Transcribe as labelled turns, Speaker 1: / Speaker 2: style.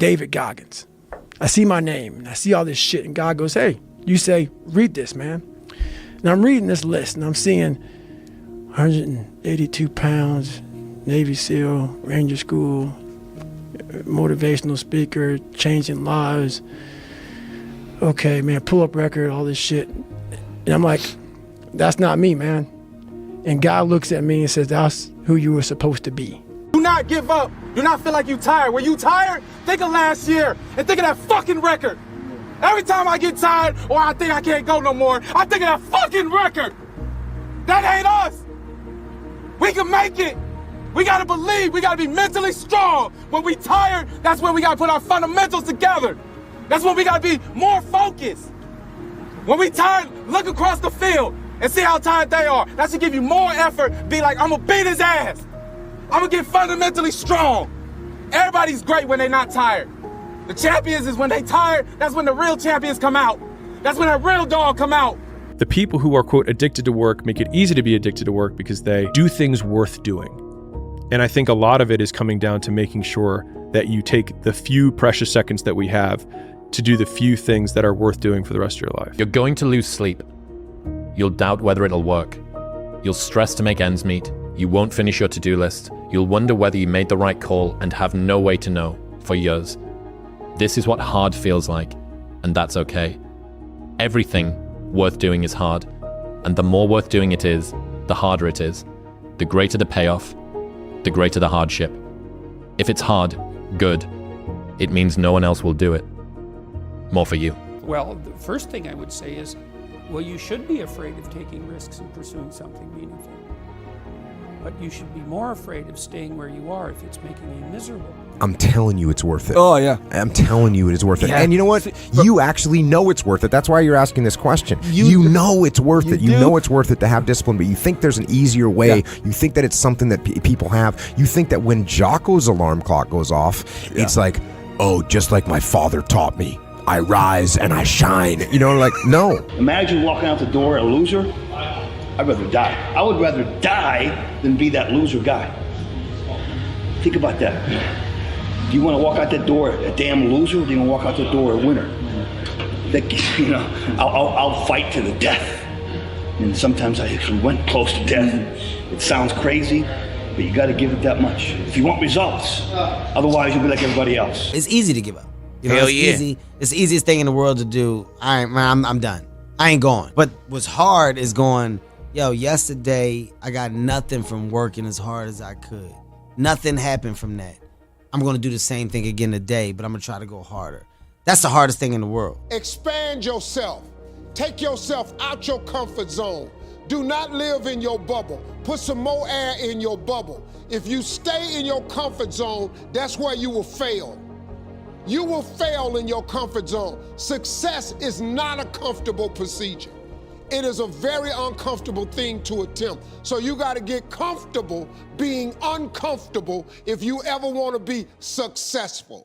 Speaker 1: David Goggins. I see my name and I see all this shit, and God goes, hey, you say, read this, man. And I'm reading this list and I'm seeing 182 pounds, Navy SEAL, Ranger School, motivational speaker, changing lives. Okay, man, pull-up record, all this shit. And I'm like, that's not me, man. And God looks at me and says, that's who you were supposed to be.
Speaker 2: Do not give up. Do not feel like you're tired. When you tired, think of last year and think of that fucking record. Every time I get tired or I think I can't go no more, I think of that fucking record. That ain't us. We can make it. We gotta believe. We gotta be mentally strong. When we tired, that's when we gotta put our fundamentals together. That's when we gotta be more focused. When we tired, look across the field and see how tired they are. That should give you more effort. Be like, I'm gonna beat his ass. I'm gonna get fundamentally strong. Everybody's great when they're not tired. The champions is when they tired, that's when the real champions come out. That's when that real dog come out.
Speaker 3: The people who are, quote, addicted to work make it easy to be addicted to work because they do things worth doing. And I think a lot of it is coming down to making sure that you take the few precious seconds that we have to do the few things that are worth doing for the rest of your life.
Speaker 4: You're going to lose sleep. You'll doubt whether it'll work. You'll stress to make ends meet. You won't finish your to-do list. You'll wonder whether you made the right call and have no way to know for years. This is what hard feels like, and that's okay. Everything worth doing is hard, and the more worth doing it is, the harder it is. The greater the payoff, the greater the hardship. If it's hard, good. It means no one else will do it. More for you.
Speaker 5: Well, the first thing I would say is, well, you should be afraid of taking risks and pursuing something meaningful. But you should be more afraid of staying where you are if it's making you miserable.
Speaker 6: I'm telling you it's worth it.
Speaker 7: Oh, yeah.
Speaker 6: I'm telling you it is worth it.
Speaker 7: Yeah.
Speaker 6: And you know what? You actually know it's worth it. That's why you're asking this question. You know it's worth it. You know it's worth it to have discipline, but you think there's an easier way. Yeah. You think that it's something that people have. You think that when Jocko's alarm clock goes off, it's like, oh, just like my father taught me. I rise and I shine. You know, like, no.
Speaker 8: Imagine walking out the door a loser. I'd rather die. I would rather die than be that loser guy. Think about that. Do you want to walk out that door a damn loser, or do you want to walk out the door a winner? That, you know, I'll fight to the death. And sometimes I actually went close to death. It sounds crazy, but you got to give it that much if you want results. Otherwise, you'll be like everybody else.
Speaker 9: It's easy to give up. You know, easy. It's the easiest thing in the world to do. I'm done. I ain't going. But what's hard is going, yo, yesterday I got nothing from working as hard as I could. Nothing happened from that. I'm going to do the same thing again today, but I'm going to try to go harder. That's the hardest thing in the world.
Speaker 10: Expand yourself. Take yourself out your comfort zone. Do not live in your bubble. Put some more air in your bubble. If you stay in your comfort zone, that's where you will fail. You will fail in your comfort zone. Success is not a comfortable procedure. It is a very uncomfortable thing to attempt. So you got to get comfortable being uncomfortable if you ever want to be successful.